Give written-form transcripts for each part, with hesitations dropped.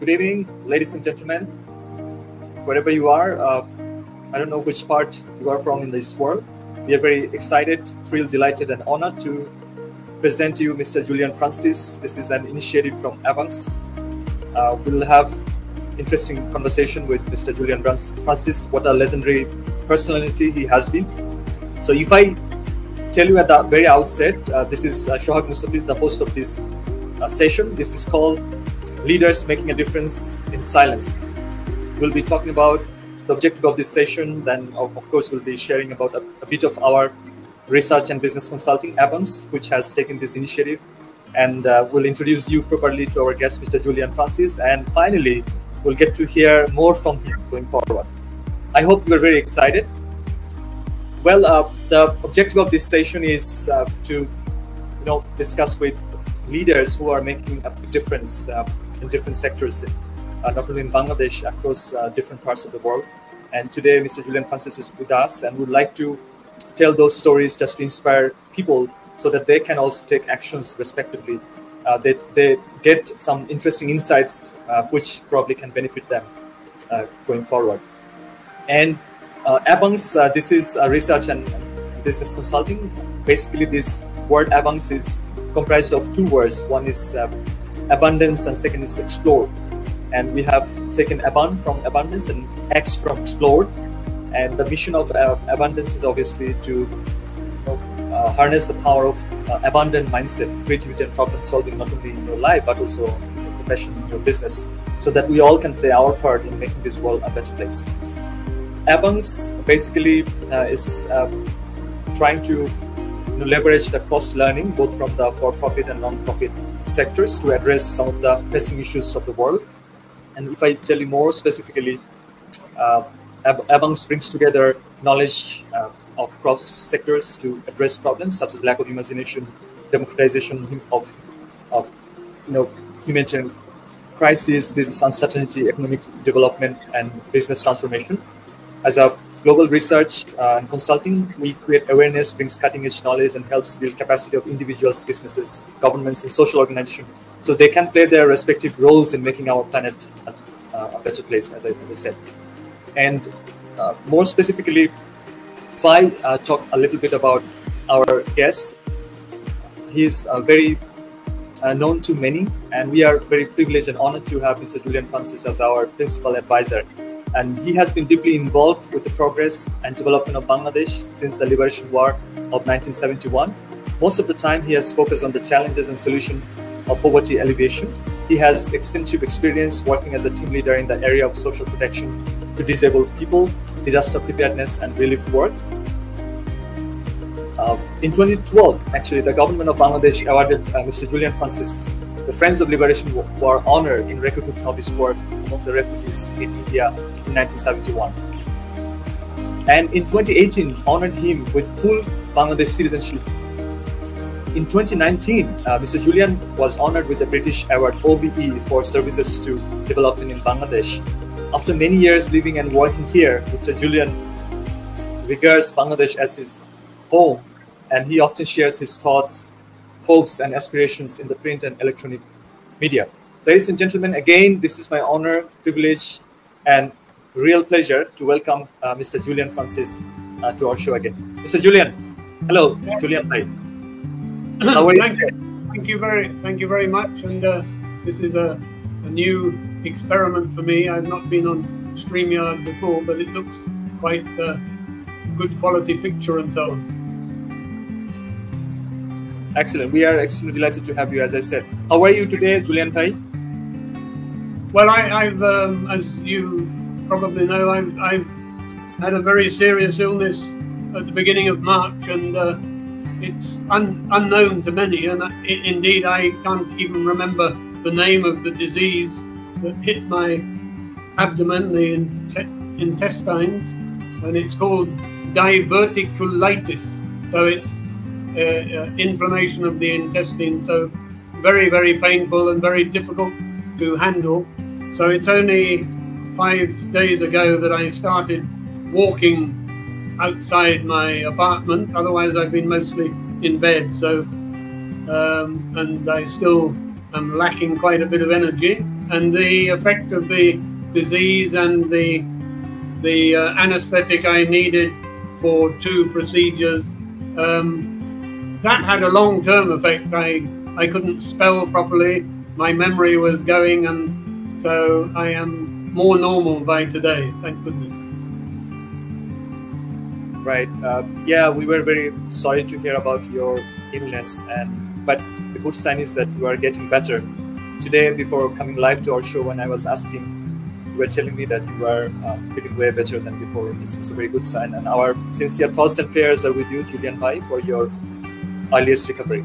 Good evening, ladies and gentlemen, wherever you are. I don't know which part you are from in this world. We are very excited, thrilled, delighted, and honored to present to you Mr. Julian Francis. This is an initiative from ABUNX. We'll have interesting conversation with Mr. Julian Francis. What a legendary personality he has been. So if I tell you at the very outset, this is Shohag Mustafiz, the host of this session. This is called Leaders Making a Difference in Silence. We'll be talking about the objective of this session. Then, of course, we'll be sharing about a bit of our research and business consulting, ABUNX, which has taken this initiative. And we'll introduce you properly to our guest, Mr. Julian Francis. And finally, we'll get to hear more from him going forward. I hope you're very excited. Well, the objective of this session is to discuss with leaders who are making a big difference in different sectors, not only in Bangladesh, across different parts of the world. And today, Mr. Julian Francis is with us, and would like to tell those stories just to inspire people so that they can also take actions respectively. They get some interesting insights which probably can benefit them going forward. And ABUNX, this is research and business consulting. Basically, this word ABUNX is comprised of two words. One is abundance and second is explore. And we have taken abund from abundance and X from explore. And the mission of abundance is obviously to harness the power of abundant mindset, creativity and problem solving, not only in your life, but also in your profession, in your business, so that we all can play our part in making this world a better place. ABUNX basically is trying to leverage the cross-learning both from the for-profit and non-profit sectors to address some of the pressing issues of the world. And if I tell you more specifically, ABUNX brings together knowledge of cross sectors to address problems such as lack of imagination, democratization of humanitarian crisis, business uncertainty, economic development, and business transformation. As a global research and consulting, we create awareness, brings cutting-edge knowledge, and helps build capacity of individuals, businesses, governments, and social organizations, so they can play their respective roles in making our planet a better place, as I said. And more specifically, if I talk a little bit about our guest, he is very known to many, and we are very privileged and honored to have Mr. Julian Francis as our principal advisor. And he has been deeply involved with the progress and development of Bangladesh since the Liberation War of 1971. Most of the time, he has focused on the challenges and solution of poverty alleviation. He has extensive experience working as a team leader in the area of social protection to disabled people, disaster preparedness, and relief work. In 2012, actually, the government of Bangladesh awarded Mr. Julian Francis the Friends of Liberation War honor in recognition of his work among the refugees in India in 1971. And in 2018, honored him with full Bangladesh citizenship. In 2019, Mr. Julian was honored with the British award OBE for services to development in Bangladesh. After many years living and working here, Mr. Julian regards Bangladesh as his home, and he often shares his thoughts, hopes, and aspirations in the print and electronic media. Ladies and gentlemen, again, this is my honor, privilege, and real pleasure to welcome Mr. Julian Francis to our show again. Mr. Julian, hello, yeah. Julian Bhai. How are you? Thank you very much. And this is a new experiment for me. I've not been on StreamYard before, but it looks quite good quality picture and so on. Excellent. We are extremely delighted to have you, as I said. How are you today, Julian Bhai? Well, I've as you probably know, I've had a very serious illness at the beginning of March, and it's unknown to many, and indeed I can't even remember the name of the disease that hit my abdomen, the intestines, and it's called diverticulitis. So it's inflammation of the intestine, so very, very painful and very difficult to handle. So it's only 5 days ago that I started walking outside my apartment. Otherwise I've been mostly in bed, so and I still am lacking quite a bit of energy. and the effect of the disease and the anaesthetic I needed for 2 procedures, that had a long-term effect. I couldn't spell properly, my memory was going, and so I am more normal by today, thank goodness. Right. Yeah, we were very sorry to hear about your illness, but the good sign is that you are getting better. Today, before coming live to our show, when I was asking, you were telling me that you are feeling way better than before. This is a very good sign, and our sincere thoughts and prayers are with you, Julian Bhai, for your earliest recovery.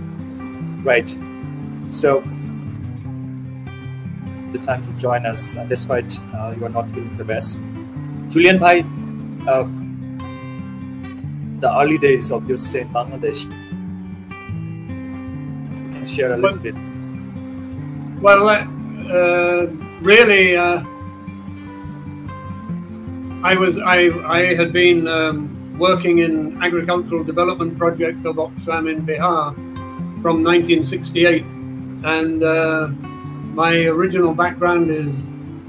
Right. So, the time to join us, despite you are not feeling the best. Julian Bhai, the early days of your stay in Bangladesh, you can share a little bit. Well, really, I had been working in agricultural development project of Oxfam in Bihar from 1968, and my original background is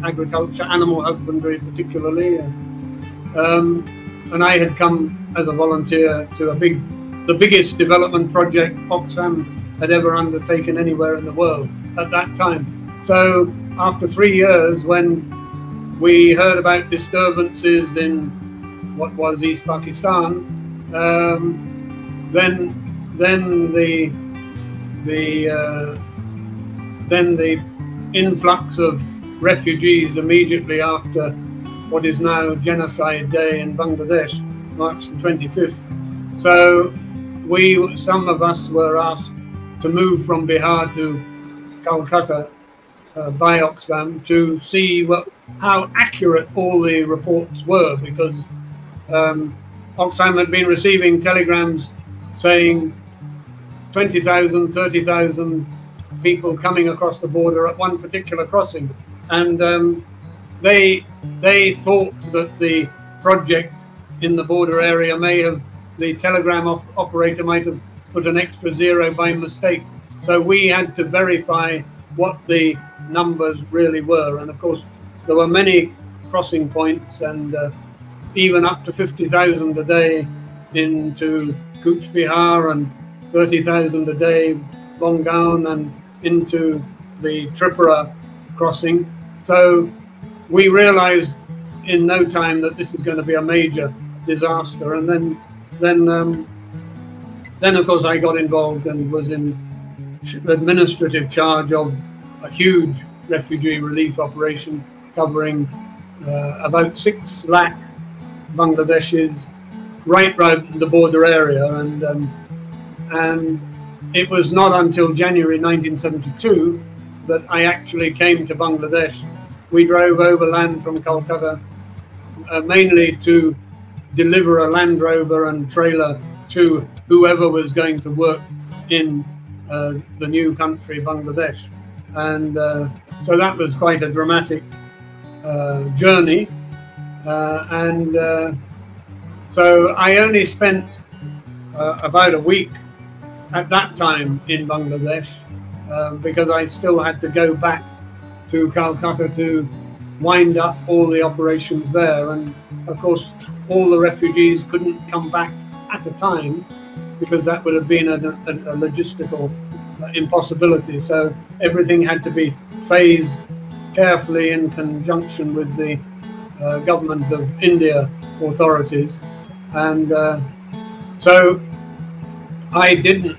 agriculture, animal husbandry particularly, and I had come as a volunteer to the biggest development project Oxfam had ever undertaken anywhere in the world at that time. So after 3 years, when we heard about disturbances in what was East Pakistan, then the influx of refugees immediately after what is now Genocide Day in Bangladesh, March the 25th. So some of us were asked to move from Bihar to Calcutta by Oxfam to see how accurate all the reports were, because Oxfam had been receiving telegrams saying 20,000, 30,000 people coming across the border at one particular crossing, and they thought that the project in the border area the telegram operator might have put an extra 0 by mistake. So we had to verify what the numbers really were, and of course there were many crossing points, and even up to 50,000 a day into Cooch Behar, and 30,000 a day Bongaon, and into the Tripura crossing. So we realized in no time that this is going to be a major disaster, and then of course I got involved and was in administrative charge of a huge refugee relief operation covering about 6 lakh Bangladeshis right round the border area, and it was not until January 1972 that I actually came to Bangladesh. We drove overland from Calcutta mainly to deliver a Land Rover and trailer to whoever was going to work in the new country, Bangladesh. And so that was quite a dramatic journey. So I only spent about a week at that time in Bangladesh because I still had to go back to Calcutta to wind up all the operations there. And of course, all the refugees couldn't come back at a time because that would have been a logistical impossibility. So everything had to be phased carefully in conjunction with the government of India authorities. And so I didn't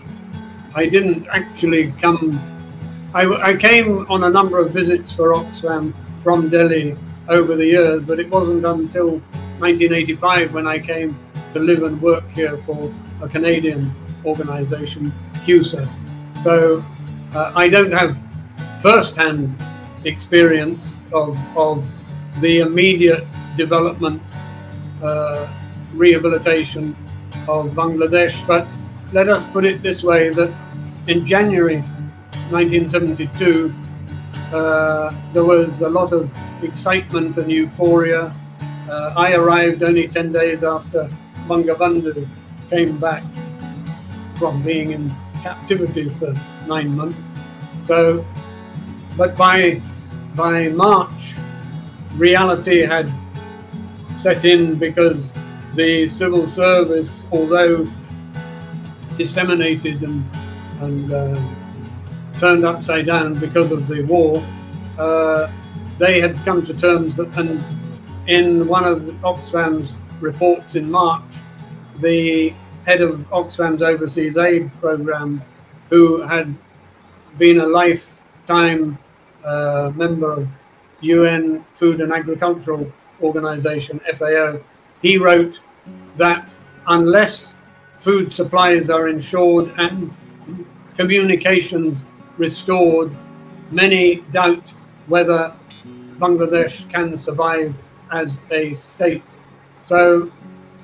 actually come. I came on a number of visits for Oxfam from Delhi over the years, but it wasn't until 1985 when I came to live and work here for a Canadian organization, CUSA. So I don't have first-hand experience of the immediate development, rehabilitation of Bangladesh, but let us put it this way, that in January 1972 there was a lot of excitement and euphoria. I arrived only 10 days after Bangabandhu came back from being in captivity for 9 months. So, but by by March, reality had set in because the civil service, although disseminated and turned upside down because of the war, they had come to terms that, and in one of Oxfam's reports in March, the head of Oxfam's overseas aid program, who had been a lifetime member of UN Food and Agricultural Organization, FAO, he wrote that unless food supplies are ensured and communications restored, many doubt whether Bangladesh can survive as a state. So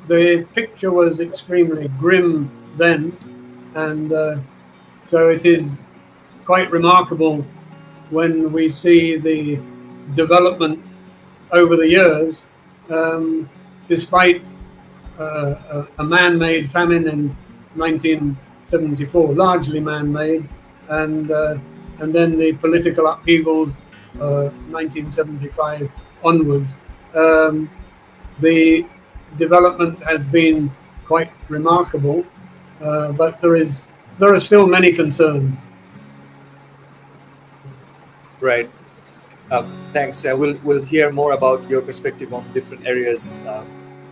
the picture was extremely grim then, and so it is quite remarkable when we see the development over the years, despite a man-made famine in 1974, largely man-made, and then the political upheavals, 1975 onwards. The development has been quite remarkable, but there are still many concerns. Right. Thanks. We'll hear more about your perspective on different areas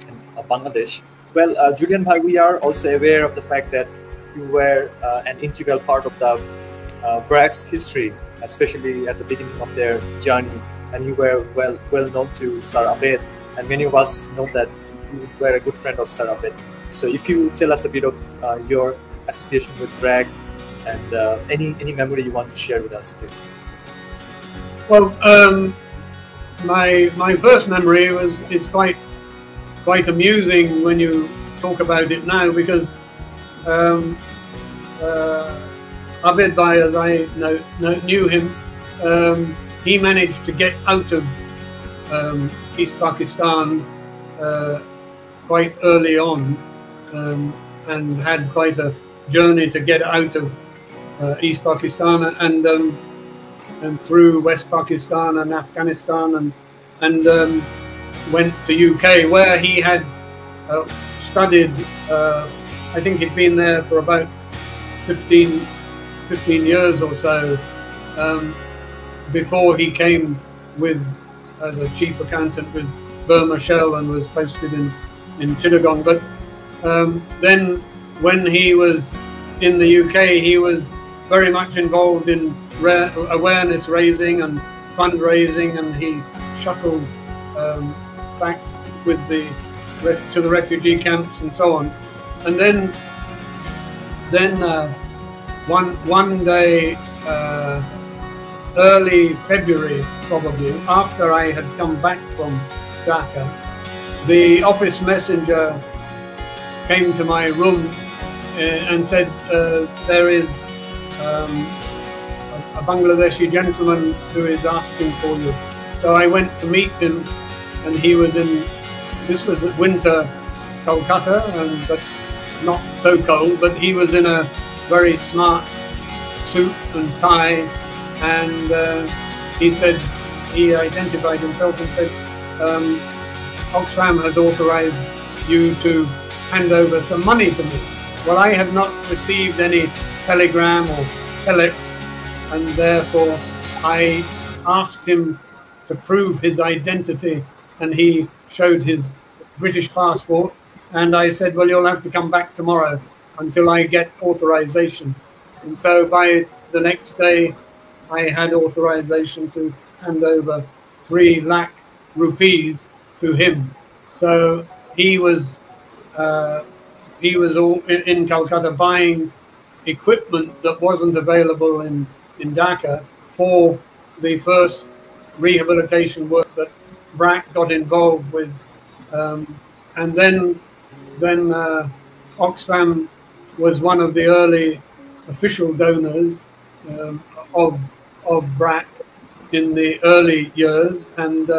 in Bangladesh. Well, Julian Bhai, we are also aware of the fact that you were an integral part of the BRAC's history, especially at the beginning of their journey, and you were well known to Sir Abed, and many of us know that you were a good friend of Sir Abed. So if you tell us a bit of your association with BRAC and any memory you want to share with us, please. Well, my first memory is quite amusing when you talk about it now, because Abed Bhai, as I knew him, he managed to get out of East Pakistan quite early on, and had quite a journey to get out of East Pakistan and through West Pakistan and Afghanistan, and went to UK, where he had studied. I think he'd been there for about 15 years or so before he came as a chief accountant with Burma Shell and was posted in Chittagong. But then when he was in the UK, he was very much involved in awareness raising and fundraising, and he shuttled back to the refugee camps and so on. And then one day, early February probably, after I had come back from Dhaka, the office messenger came to my room and said, there is a Bangladeshi gentleman who is asking for you. So I went to meet him, and he was this was winter Kolkata, but not so cold, but he was in a very smart suit and tie, and he identified himself and said, Oxfam has authorized you to hand over some money to me. Well, I had not received any telegram or telex, and therefore I asked him to prove his identity, and he showed his British passport, and I said, well, you'll have to come back tomorrow until I get authorization. And so by the next day, I had authorization to hand over 3 lakh rupees to him. So he was all in Calcutta buying equipment that wasn't available in Dhaka for the first rehabilitation work that BRAC got involved with, and then Oxfam was one of the early official donors of BRAC in the early years, and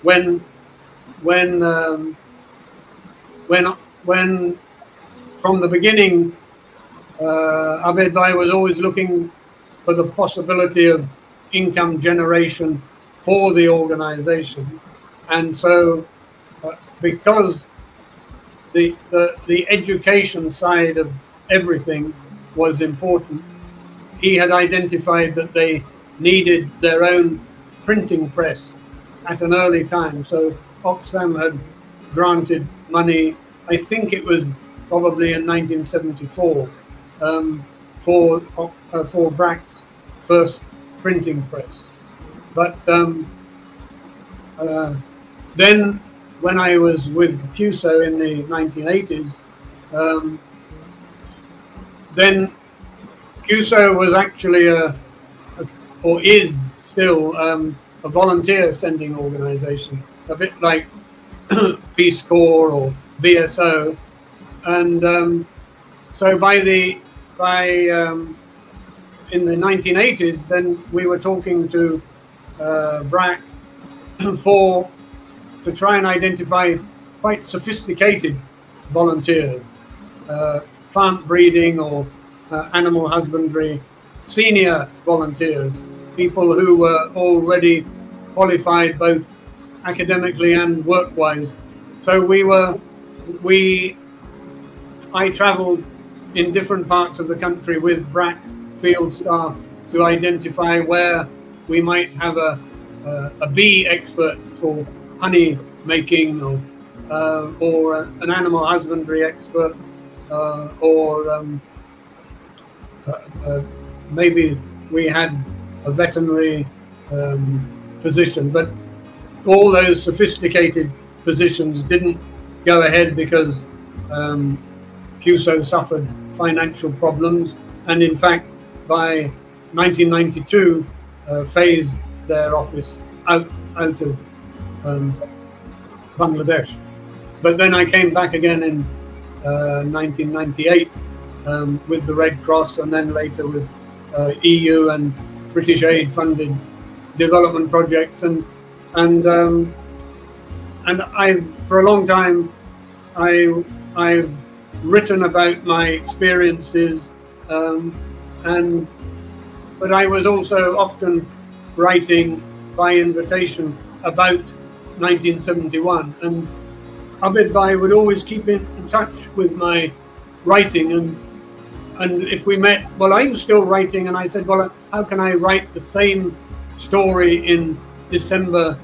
when from the beginning, Abed Bhai was always looking for the possibility of income generation for the organization. And so because the education side of everything was important, he had identified that they needed their own printing press at an early time. So Oxfam had granted money, I think it was probably in 1974, for BRAC's first printing press. But then when I was with CUSO in the 1980s, then CUSO was actually or is still a volunteer sending organization, a bit like Peace Corps or VSO. And so in the 1980s, then we were talking to BRAC to try and identify quite sophisticated volunteers, plant breeding or animal husbandry, senior volunteers, people who were already qualified both academically and work-wise. So I traveled in different parts of the country with BRAC field staff to identify where we might have a bee expert for honey making, or an animal husbandry expert, or maybe we had a veterinary position. But all those sophisticated positions didn't go ahead because CUSO suffered financial problems, and in fact by 1992 phased their office out of Bangladesh. But then I came back again in 1998 with the Red Cross, and then later with EU and British aid funded development projects, and I've for a long time I've written about my experiences, but I was also often writing by invitation about 1971, and Abid Bhai would always keep in touch with my writing, and if we met, well, I was still writing, and I said, well, how can I write the same story in December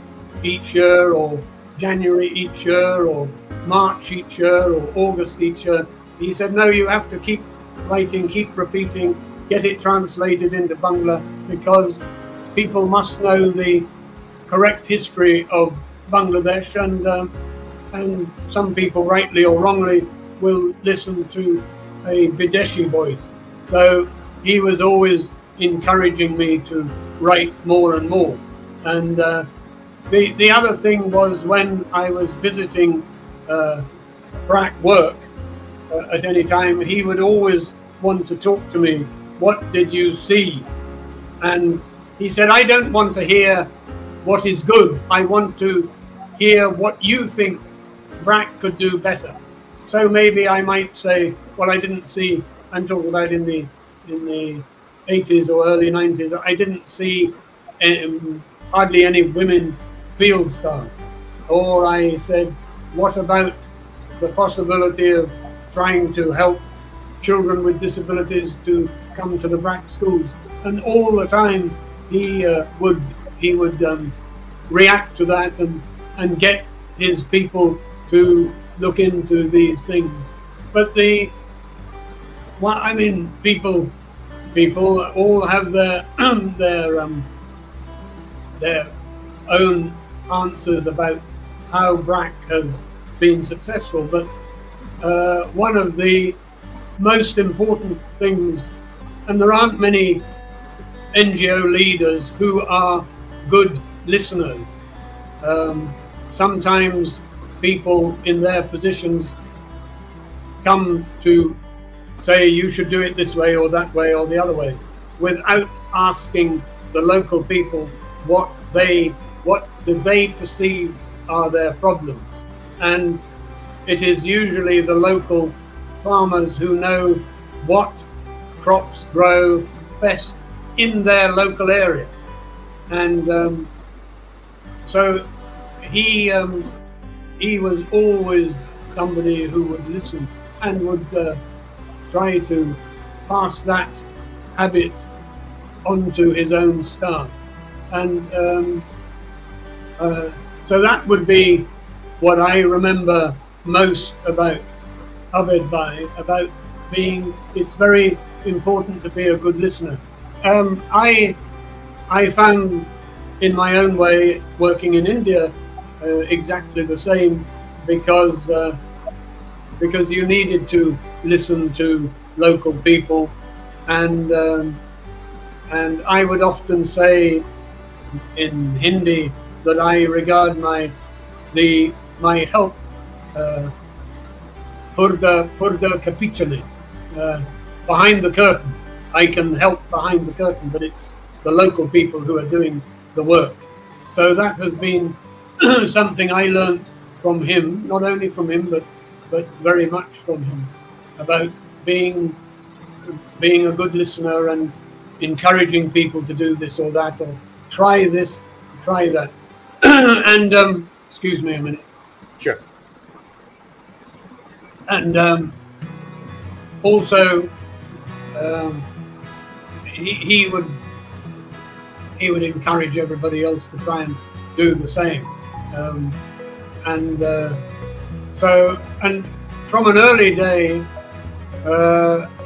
each year, or January each year, or March each year, or August each year? He said, no, you have to keep writing, keep repeating, get it translated into Bangla, because people must know the correct history of Bangladesh, and some people, rightly or wrongly, will listen to a Bideshi voice. So he was always encouraging me to write more and more. And the other thing was, when I was visiting BRAC work at any time, he would always want to talk to me. What did you see? And he said, I don't want to hear what is good. I want to hear what you think BRAC could do better. So maybe I might say, well, I didn't see, I'm talking about in the 80s or early 90s, I didn't see hardly any women field staff. Or I said, what about the possibility of trying to help children with disabilities to come to the BRAC schools? And all the time he would react to that and get his people to look into these things. But people all have their own answers about how BRAC has been successful. But one of the most important things, and there aren't many NGO leaders who are good listeners. Sometimes people in their positions come to say you should do it this way or that way or the other way, without asking the local people what do they perceive are their problems. And it is usually the local farmers who know what crops grow best in their local area. And so he was always somebody who would listen and would try to pass that habit onto his own staff, and so that would be what I remember most about Bhai, about being. It's very important to be a good listener. I found in my own way working in India exactly the same, because you needed to listen to local people, and I would often say in Hindi that I regard my help purda kapichane, behind the curtain. I can help behind the curtain, but it's the local people who are doing the work. So that has been something I learned from him, not only from him, but very much from him, about being a good listener and encouraging people to do this or that, or try this, try that. And excuse me a minute. Sure. And also he would encourage everybody else to try and do the same. So from an early day,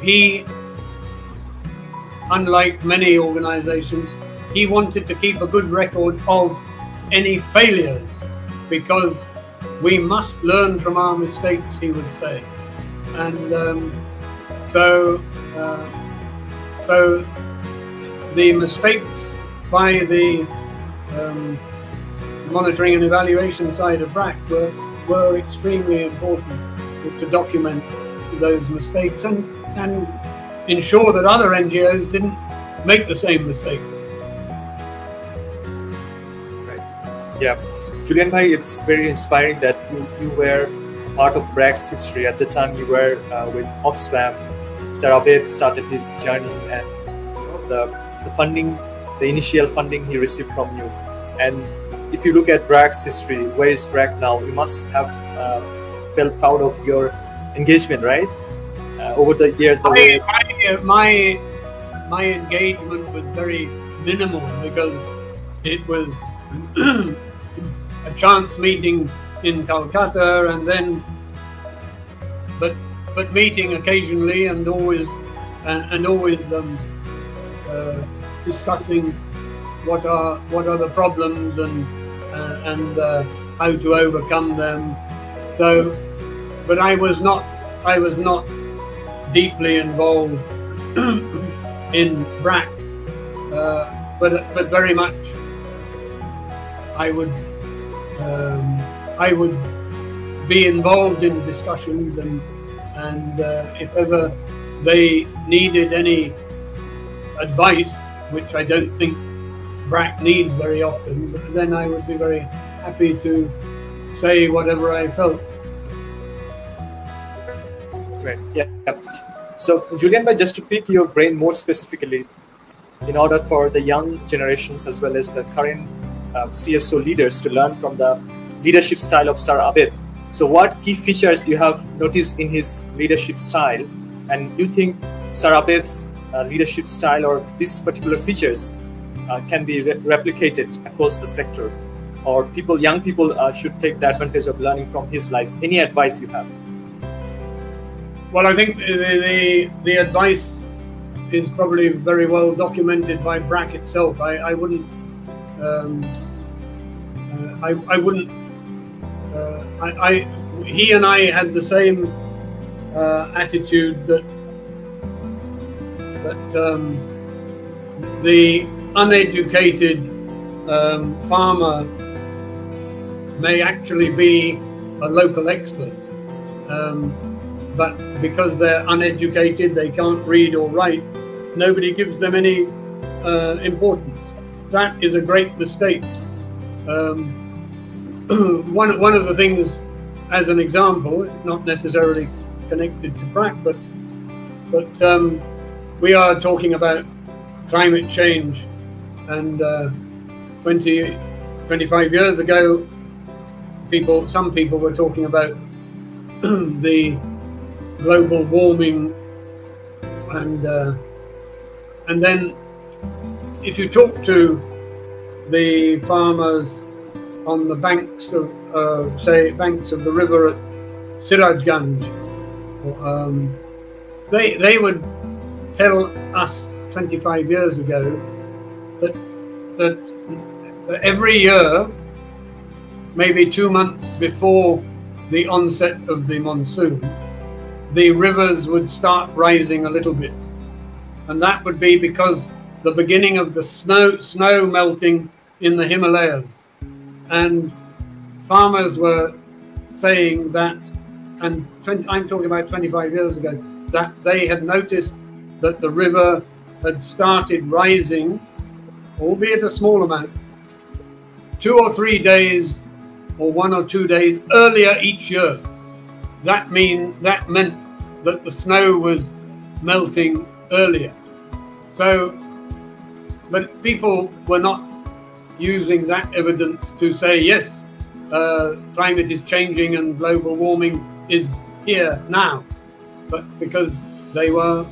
he, unlike many organizations, he wanted to keep a good record of any failures, because we must learn from our mistakes, he would say. And so the mistakes by the monitoring and evaluation side of BRAC were extremely important to document those mistakes and ensure that other NGOs didn't make the same mistakes. Right. Yeah. Julian Bhai, it's very inspiring that you were part of BRAC's history. At the time you were with Oxfam. Sir Abed started his journey, and the funding, the initial funding he received from you. And if you look at BRAC's history, where is BRAC now? You must have felt proud of your engagement, right? Over the years, my engagement was very minimal, because it was a chance meeting in Calcutta, and then but meeting occasionally, and always discussing what are the problems and how to overcome them. So, but I was not deeply involved in BRAC, but very much I would be involved in discussions, and if ever they needed any advice, which I don't think BRAC needs very often, but then I would be very happy to say whatever I felt. Right. Yeah. So, Julian, just to pick your brain more specifically, in order for the young generations as well as the current CSO leaders to learn from the leadership style of Sir Abed. So, what key features you have noticed in his leadership style, and you think Sir Abed's leadership style or these particular features can be replicated across the sector, or young people should take the advantage of learning from his life? Any advice you have? Well, I think the advice is probably very well documented by BRAC itself. I wouldn't. He and I had the same attitude that the uneducated farmer may actually be a local expert, but because they're uneducated, they can't read or write, nobody gives them any importance. That is a great mistake. One of the things, as an example, not necessarily connected to BRAC, but we are talking about climate change, and 20 25 years ago, some people were talking about the global warming, and then if you talk to the farmers on the banks of banks of the river at Sirajganj, they would tell us 25 years ago that every year, maybe 2 months before the onset of the monsoon, the rivers would start rising a little bit, and that would be because the beginning of the snow melting in the Himalayas. And farmers were saying that, and I'm talking about 25 years ago, that they had noticed that the river had started rising, albeit a small amount, 2 or 3 days or 1 or 2 days earlier each year. That meant that the snow was melting earlier. So, but people were not using that evidence to say, yes, climate is changing and global warming is here now, but because they were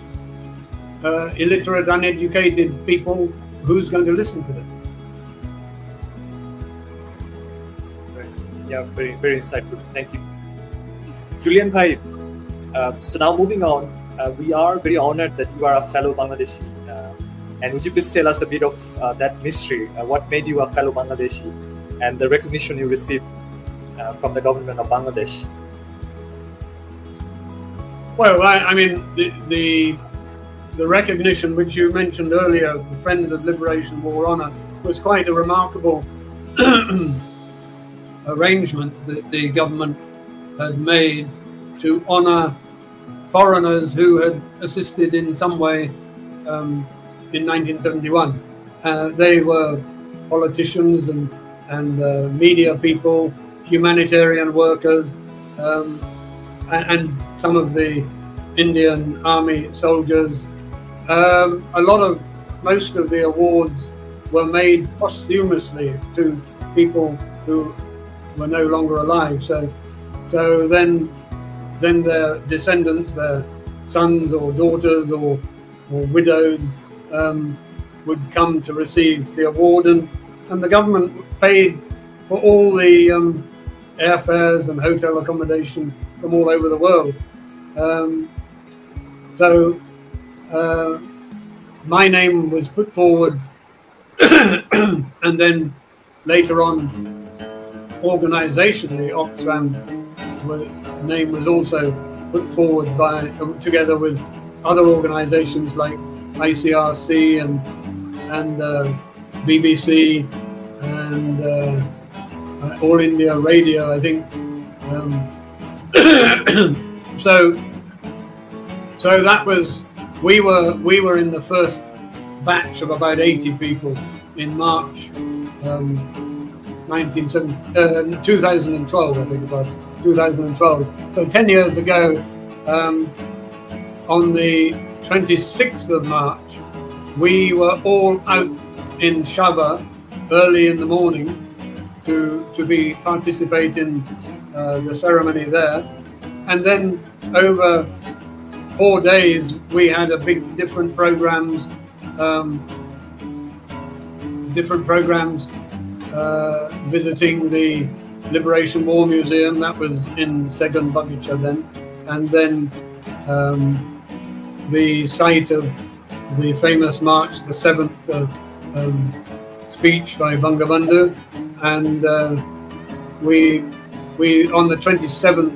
illiterate, uneducated people, who's going to listen to them? Yeah, very, very insightful. Thank you. Julian Bhai, so now moving on, we are very honored that you are a fellow Bangladeshi. And would you please tell us a bit of that mystery? What made you a fellow Bangladeshi and the recognition you received from the government of Bangladesh? Well, I mean, the recognition which you mentioned earlier, the Friends of Liberation War Honour, was quite a remarkable arrangement that the government had made to honour foreigners who had assisted in some way in 1971. They were politicians and media people, humanitarian workers, and some of the Indian army soldiers. Most of the awards were made posthumously to people who were no longer alive. So then their descendants, their sons or daughters or widows, would come to receive the award, and the government paid for all the airfares and hotel accommodation from all over the world. My name was put forward, and then later on, organisationally, Oxfam name was also put forward together with other organisations like ICRC and BBC and All India Radio, I think. So that was, we were in the first batch of about 80 people in March 2012, I think, about 2012. So 10 years ago, on the 26th of March, we were all out in Shava early in the morning to participate in the ceremony there, and then over 4 days we had different programs visiting the Liberation War Museum, that was in Segun Bagicha then, and then the site of the famous March the 7th speech by Bangabandhu, and we on the 27th,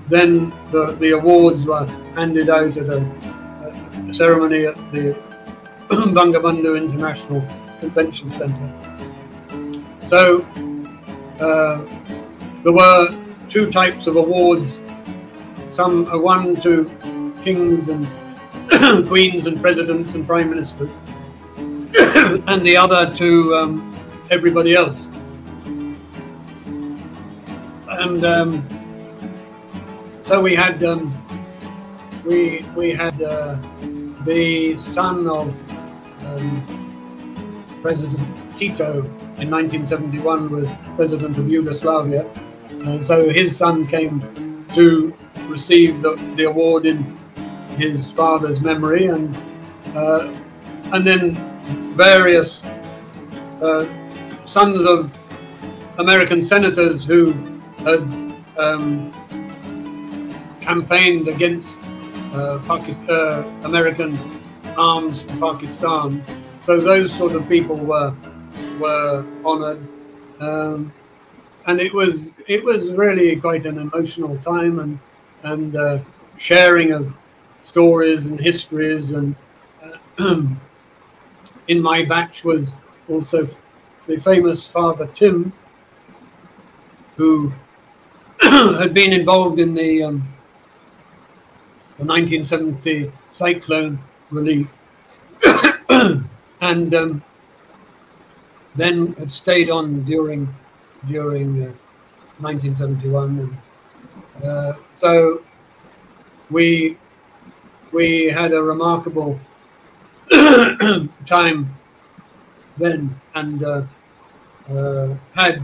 then the awards were handed out at a ceremony at the Bangabandhu International Convention Centre. So there were 2 types of awards, one to kings and queens and presidents and prime ministers, and the other to everybody else. And so we had the son of President Tito in 1971 was president of Yugoslavia. And so his son came to receive the award in his father's memory, and then various sons of American senators who had campaigned against American arms to Pakistan. So those sort of people were honoured, and it was really quite an emotional time, and sharing of stories and histories. And in my batch was also the famous Father Tim, who had been involved in the 1970 cyclone relief, and then had stayed on during 1971, and so we had a remarkable time then, and had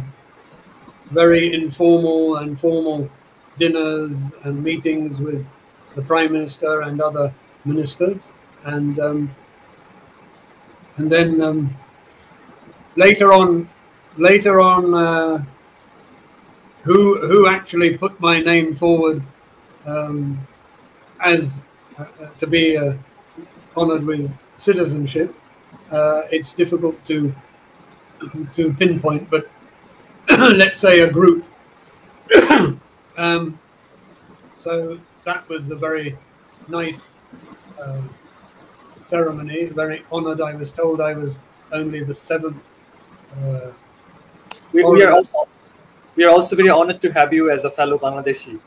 very informal and formal dinners and meetings with the Prime Minister and other ministers, and then later on, who actually put my name forward as to be honoured with citizenship. It's difficult to pinpoint, but let's say a group. So that was a very nice ceremony, very honoured. I was told I was only the 7th. We are also very honoured to have you as a fellow Bangladeshi.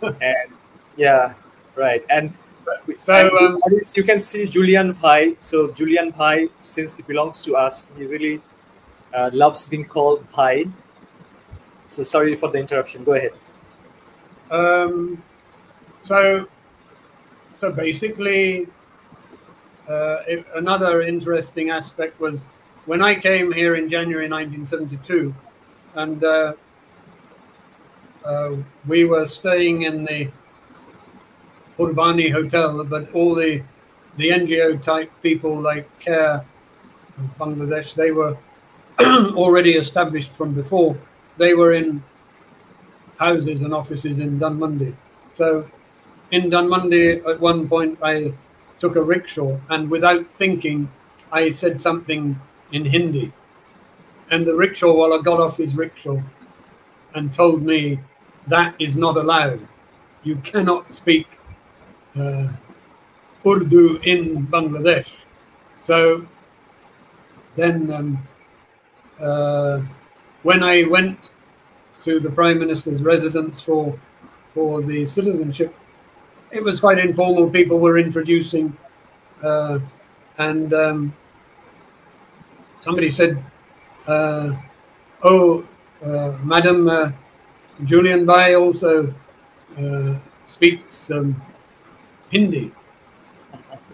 And yeah, right. And so you can see Julian Bhai. So Julian Bhai, since he belongs to us, he really loves being called Bhai. So sorry for the interruption. Go ahead. So basically, another interesting aspect was when I came here in January 1972, and we were staying in the Urbani Hotel, but all the NGO type people like CARE Bangladesh, they were already established from before. They were in houses and offices in Dhanmondi. So in Dhanmondi, at one point, I took a rickshaw, and without thinking, I said something in Hindi. And the rickshawala got off his rickshaw and told me that is not allowed. You cannot speak Urdu in Bangladesh. So then when I went to the Prime Minister's residence for the citizenship, it was quite informal. People were introducing, and somebody said, Madam Julian Bhai also speaks Hindi.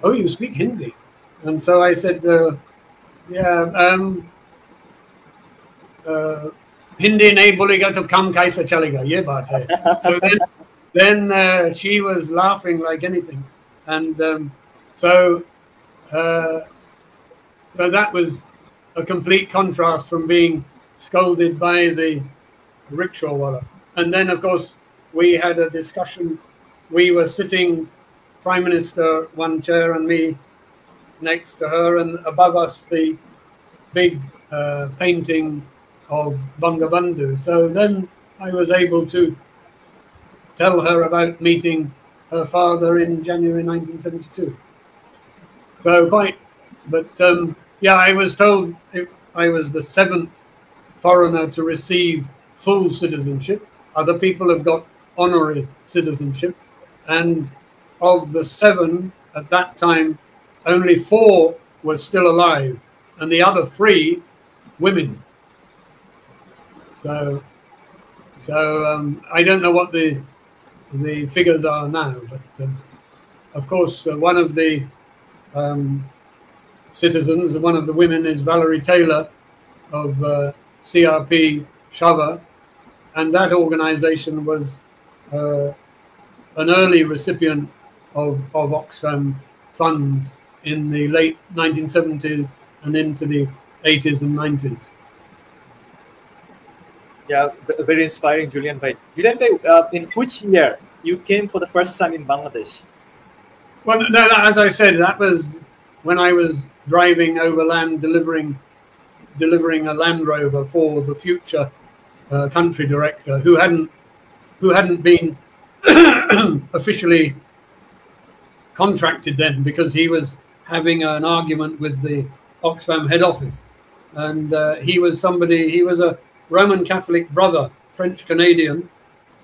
Oh, you speak Hindi? And so I said, yeah, Hindi nahi bolega to kam kaisa chalega, ye baat hai. So then she was laughing like anything, and so that was a complete contrast from being scolded by the rickshawwala. And then, of course, we had a discussion. We were sitting, Prime Minister, one chair, and me next to her, and above us the big painting of Bangabandhu. So then I was able to tell her about meeting her father in January 1972. So yeah, I was told I was the 7th foreigner to receive full citizenship. Other people have got honorary citizenship. And of the 7 at that time, only 4 were still alive, and the other 3 women. So I don't know what the figures are now, but of course one of the citizens. One of the women is Valerie Taylor of CRP Shava, and that organization was an early recipient of Oxfam funds in the late 1970s and into the 80s and 90s. Yeah, very inspiring, Julian Bhai. Julian Bhai, in which year you came for the first time in Bangladesh? Well, no, as I said, that was when I was driving overland, delivering a Land Rover for the future country director, who hadn't been officially contracted then, because he was having an argument with the Oxfam head office, and he was a Roman Catholic brother, French Canadian,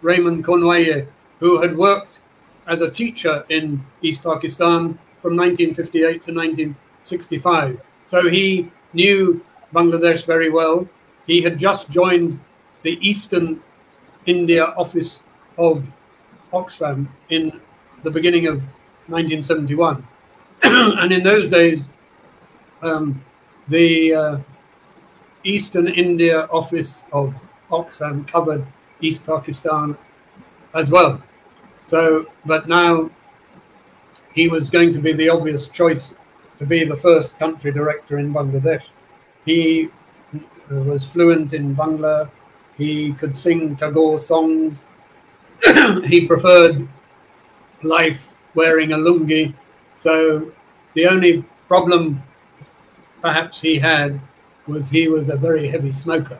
Raymond Conwaye, who had worked as a teacher in East Pakistan from 1958 to 1965. So he knew Bangladesh very well. He had just joined the Eastern India office of Oxfam in the beginning of 1971. And in those days, the Eastern India office of Oxfam covered East Pakistan as well. So, but now he was going to be the obvious choice to be the first country director in Bangladesh. He was fluent in Bangla. He could sing Tagore songs. He preferred life wearing a lungi. So the only problem perhaps he had was he was a very heavy smoker.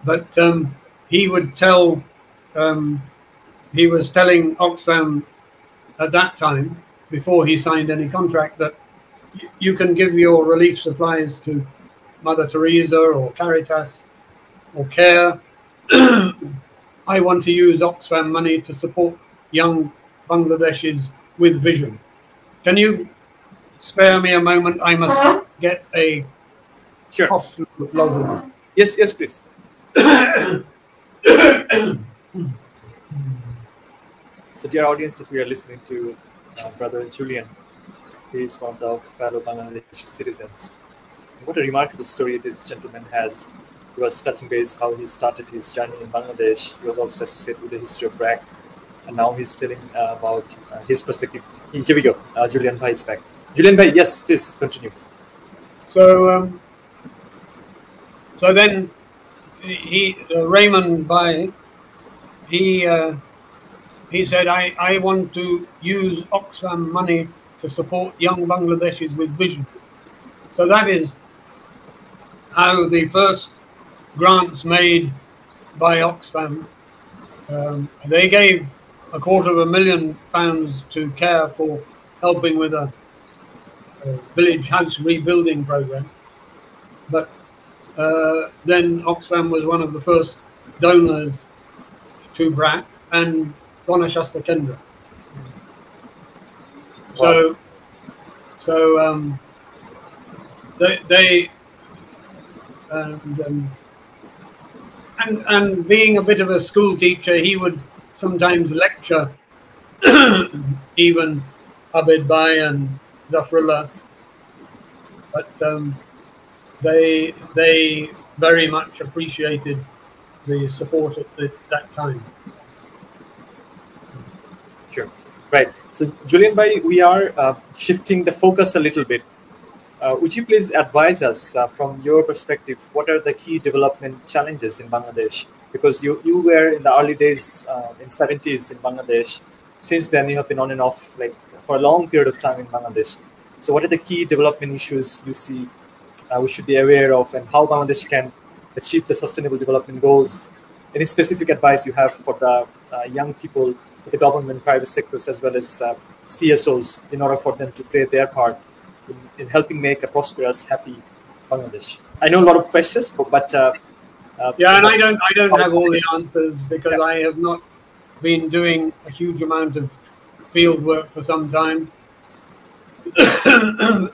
But he would tell, he was telling Oxfam at that time, before he signed any contract, that you can give your relief supplies to Mother Teresa or Caritas or CARE. I want to use Oxfam money to support young Bangladeshis with vision. Can you spare me a moment? I must get a cough lozenge. Yes, yes, please. So, dear audiences, we are listening to Brother Julian. He is one of the fellow Bangladeshi citizens. What a remarkable story this gentleman has. He was touching base how he started his journey in Bangladesh. He was also associated with the history of BRAC. And now he's telling about his perspective. Here we go. Julian Bhai is back. Julian Bhai, yes, please continue. So, so then Raymond Bhai, he said, I want to use Oxfam money to support young Bangladeshis with vision. So that is how the first grants made by Oxfam, they gave £250,000 to CARE for helping with a village house rebuilding program. But then Oxfam was one of the first donors to BRAC and Ganashasta Kendra. Wow. So they and being a bit of a school teacher, he would sometimes lecture even Abid Bhai and Zafrullah, but they very much appreciated the support at that time. Sure. Right. So, Julian Bhai, we are shifting the focus a little bit. Would you please advise us from your perspective, what are the key development challenges in Bangladesh? Because you were in the early days, in 70s in Bangladesh. Since then, you have been on and off like for a long period of time in Bangladesh. So what are the key development issues you see we should be aware of, and how Bangladesh can achieve the sustainable development goals? Any specific advice you have for the young people, the government, private sectors, as well as CSOs, in order for them to play their part in helping make a prosperous, happy Bangladesh? I know a lot of questions, but yeah, and I don't have all the answers, because I have not been doing a huge amount of field work for some time,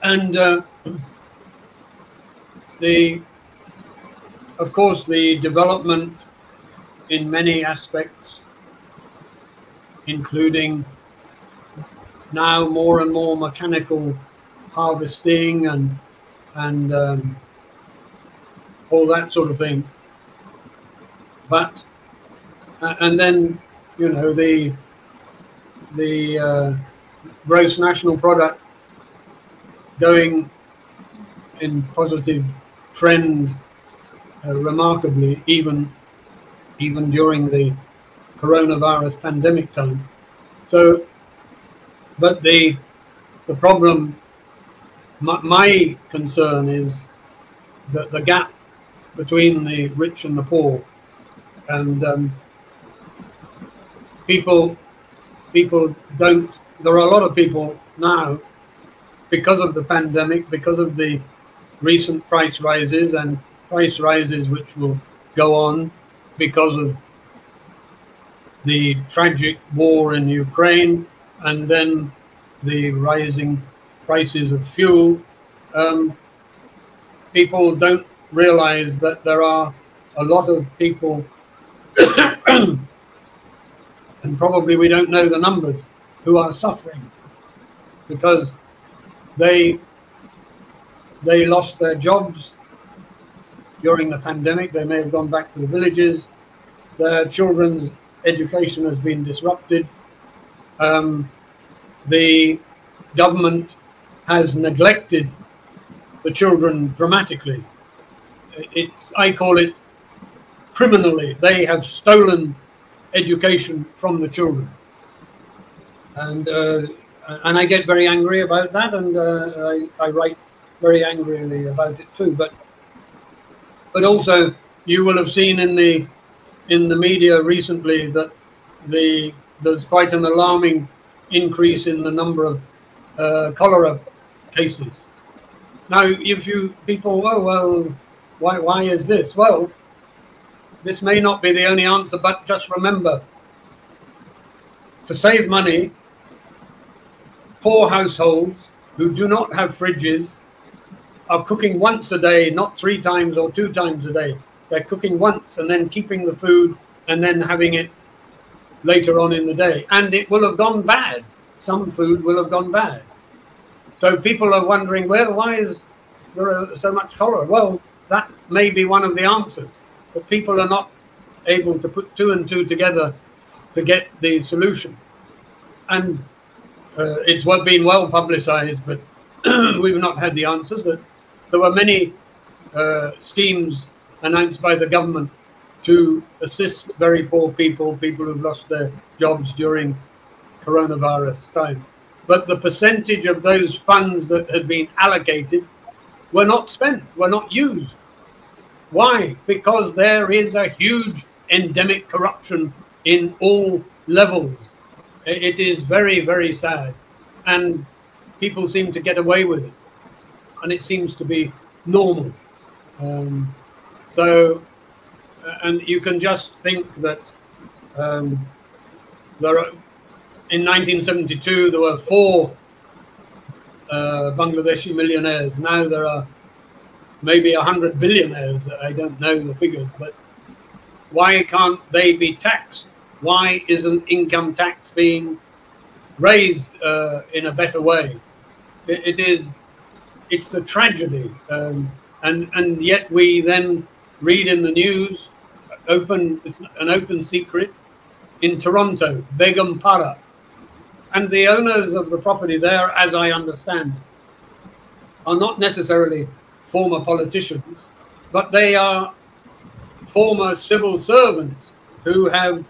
and of course the development in many aspects, including now more and more mechanical harvesting and all that sort of thing. But and then, you know, the gross national product going in positive trend remarkably, even during the coronavirus pandemic time. So, but the problem, my concern is that the gap between the rich and the poor, and people don't. There are a lot of people now, because of the pandemic, because of the recent price rises and price rises which will go on because of the tragic war in Ukraine and then the rising prices of fuel. People don't realize that there are a lot of people, and probably we don't know the numbers, who are suffering because they lost their jobs during the pandemic. They may have gone back to the villages. Their children's education has been disrupted. The government has neglected the children dramatically. I call it criminally. They have stolen education from the children, and I get very angry about that, and I write very angrily about it too. But also, you will have seen in the media recently that there's quite an alarming increase in the number of cholera cases. Now, if people, oh well, why is this? Well, this may not be the only answer, but just remember, to save money, poor households who do not have fridges are cooking once a day, not 3 times or 2 times a day. They're cooking once and then keeping the food and then having it later on in the day. And it will have gone bad. Some food will have gone bad. So people are wondering, well, why is there so much cholera? Well, that may be one of the answers. But people are not able to put 2 and 2 together to get the solution. And it's been well publicized, but we've not had the answers. That there were many schemes announced by the government to assist very poor people who've lost their jobs during coronavirus time. But the percentage of those funds that had been allocated were not spent, were not used. Why? Because there is a huge endemic corruption in all levels. It is very, very sad. And people seem to get away with it. And it seems to be normal. And you can just think that in 1972, there were 4 Bangladeshi millionaires. Now there are maybe 100 billionaires. I don't know the figures, but why can't they be taxed? Why isn't income tax being raised in a better way? It's a tragedy, and yet we then read in the news, it's an open secret, in Toronto, Begumpara, and the owners of the property there, as I understand, are not necessarily former politicians, but they are former civil servants who have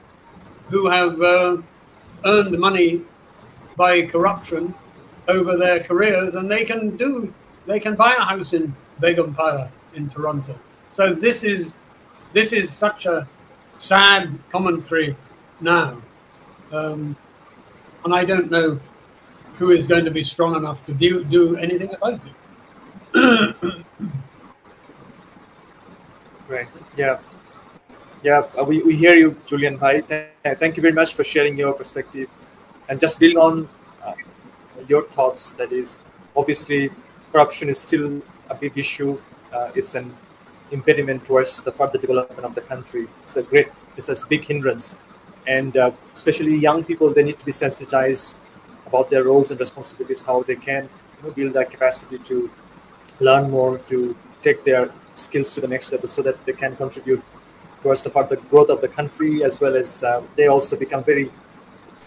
earned money by corruption over their careers, and they can buy a house in Begumpara in Toronto. So this is such a sad commentary now, and I don't know who is going to be strong enough to do anything about it. Right. Yeah. We hear you, Julian Bhai. Thank you very much for sharing your perspective, and just building on your thoughts. That is, obviously, corruption is still a big issue. It's an impediment towards the further development of the country. It's a big hindrance, and especially young people, they need to be sensitized about their roles and responsibilities, how they can build their capacity to learn more, to take their skills to the next level, so that they can contribute towards the further growth of the country, as well as they also become very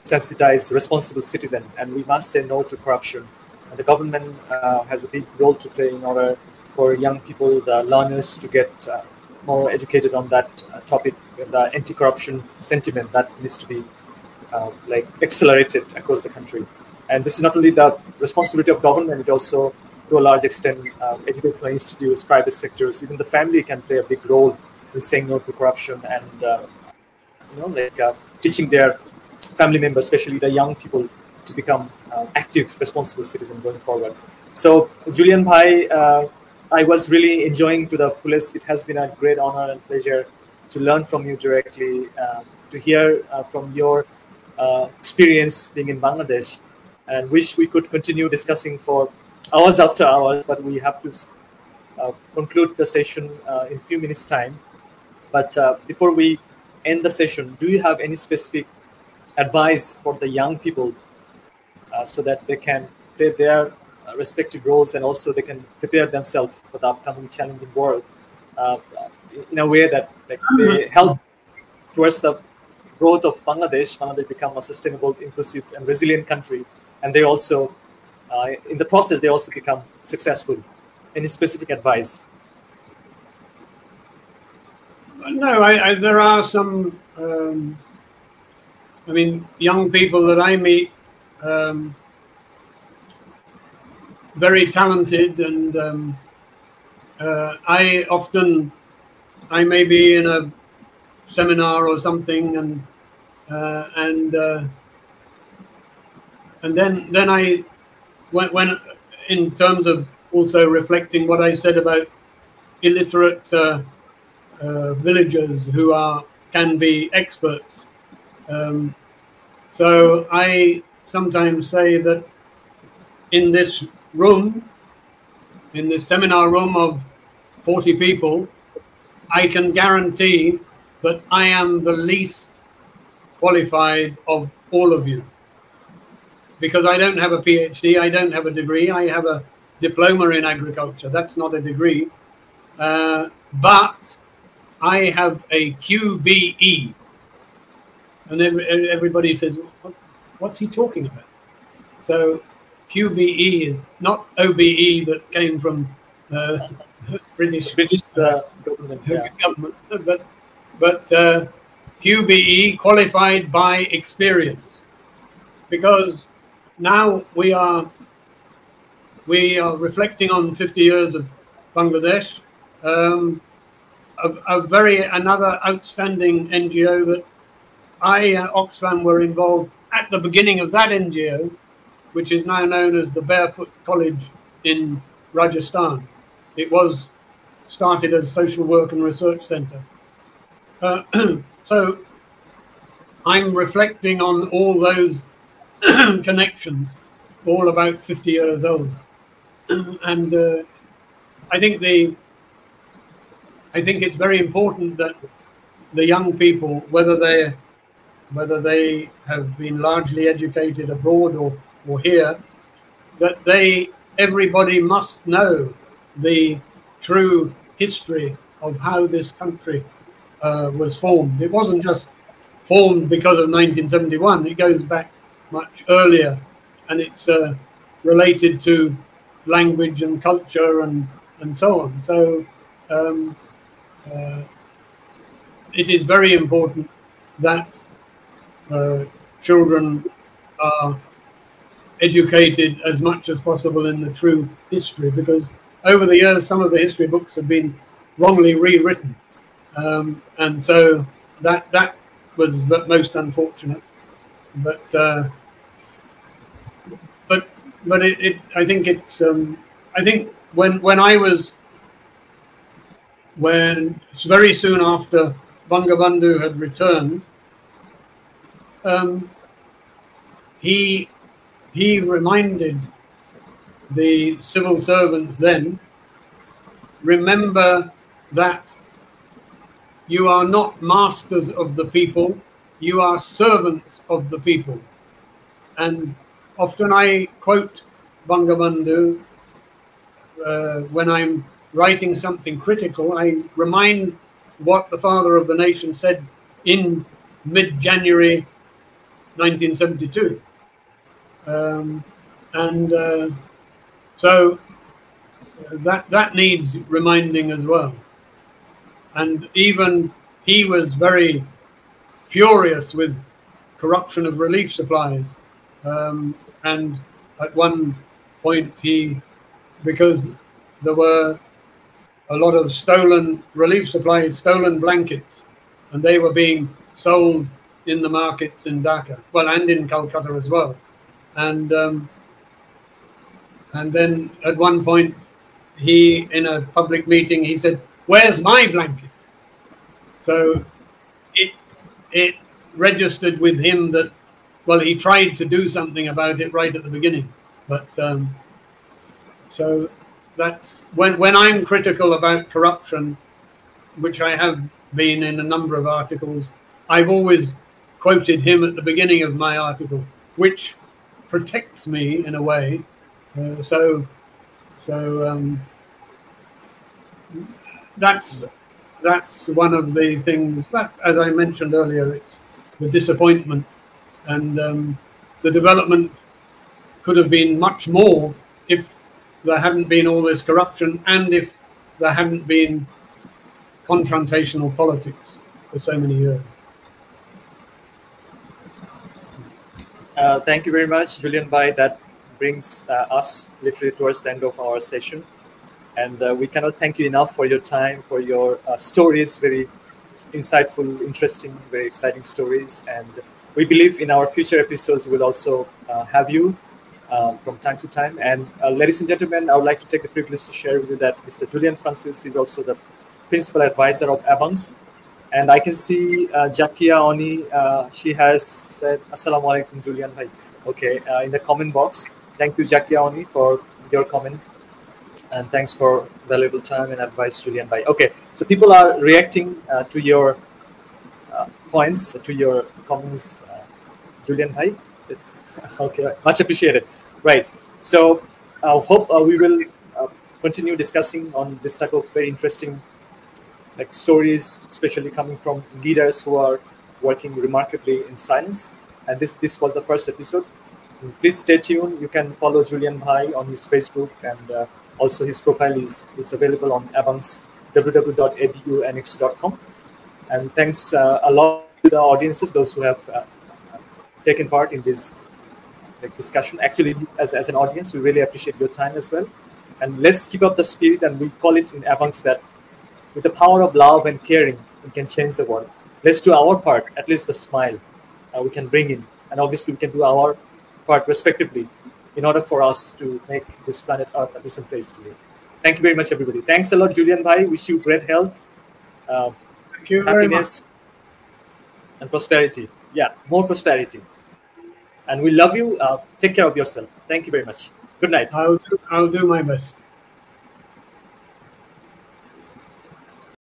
sensitized, responsible citizen. And we must say no to corruption. And the government has a big role to play in order for young people, the learners, to get more educated on that topic, the anti-corruption sentiment that needs to be like accelerated across the country. And this is not only the responsibility of government, it also, to a large extent, educational institutes, private sectors, even the family can play a big role in saying no to corruption and teaching their family members, especially the young people, to become active, responsible citizens going forward. So, Julian Bhai, I was really enjoying to the fullest. It has been a great honor and pleasure to learn from you directly, to hear from your experience being in Bangladesh, and wish we could continue discussing for hours after hours, but we have to conclude the session in a few minutes' time. But before we end the session, do you have any specific advice for the young people so that they can play their respective roles, and also they can prepare themselves for the upcoming challenging world in a way that they help towards the growth of Bangladesh become a sustainable, inclusive, and resilient country, and they also, in the process, they also become successful. Any specific advice? No, there are some. I mean, young people that I meet, very talented, and I may be in a seminar or something, and then I, when in terms of also reflecting what I said about illiterate villagers who can be experts. So I sometimes say that in this room, in this seminar room of 40 people, I can guarantee that I am the least qualified of all of you, because I don't have a PhD, I don't have a degree, I have a diploma in agriculture. That's not a degree, but I have a QBE. And then everybody says, what's he talking about? So QBE is not OBE that came from British government, but QBE, qualified by experience, because now we are reflecting on 50 years of Bangladesh. Another outstanding NGO that Oxfam were involved at the beginning of that NGO, which is now known as the Barefoot College in Rajasthan. It was started as Social Work and Research Centre. So I'm reflecting on all those connections, all about 50 years old. And I think it's very important that the young people, whether they have been largely educated abroad or here, that everybody must know the true history of how this country was formed. It wasn't just formed because of 1971. It goes back much earlier, and it's related to language and culture and so on. So it is very important that children are educated as much as possible in the true history, because over the years some of the history books have been wrongly rewritten, and so that was most unfortunate. But I think it's I think when very soon after Bangabandhu had returned, he reminded the civil servants then, remember that you are not masters of the people, you are servants of the people. And often I quote Bangabandhu, when I'm writing something critical, I remind what the father of the nation said in mid-January 1972. So that needs reminding as well. And even he was very furious with corruption of relief supplies. And at one point because there were a lot of stolen relief supplies, stolen blankets, and they were being sold in the markets in Dhaka, well, and in Calcutta as well. And then at one point, in a public meeting, he said, "Where's my blanket?" So it registered with him that, well, he tried to do something about it right at the beginning. But so that's when I'm critical about corruption, which I have been in a number of articles, I've always quoted him at the beginning of my article, which protects me in a way. That's one of the things. That's, as I mentioned earlier, it's the disappointment, and the development could have been much more if there hadn't been all this corruption, and if there hadn't been confrontational politics for so many years. Thank you very much, Julian Bhai. That brings us literally towards the end of our session. And we cannot thank you enough for your time, for your stories, very insightful, interesting, very exciting stories. And we believe in our future episodes, we'll also have you from time to time. And ladies and gentlemen, I would like to take the privilege to share with you that Mr. Julian Francis is also the principal advisor of ABUNX. And I can see Jakia Oni, she has said, Assalamu alaikum, Julian Bhai. Okay, in the comment box. Thank you, Jakia Oni, for your comment. And thanks for valuable time and advice, Julian Bhai. Okay, so people are reacting to your points, to your comments, Julian Bhai. Okay, much appreciated. Right, so I hope we will continue discussing on this type of very interesting stories, especially coming from leaders who are working remarkably in silence. And this was the first episode. Please stay tuned. You can follow Julian Bhai on his Facebook, and also his profile is available on ABUNX, www.abunx.com. And thanks a lot to the audiences, those who have taken part in this discussion. Actually, as an audience, we really appreciate your time as well. And let's keep up the spirit, and we call it in ABUNX that with the power of love and caring, we can change the world. Let's do our part, at least the smile we can bring in. And obviously, we can do our part respectively in order for us to make this planet Earth a decent place to live. Thank you very much, everybody. Thanks a lot, Julian Bhai. Wish you great health, Thank you happiness, very much. And prosperity. Yeah, more prosperity. And we love you. Take care of yourself. Thank you very much. Good night. I'll do my best.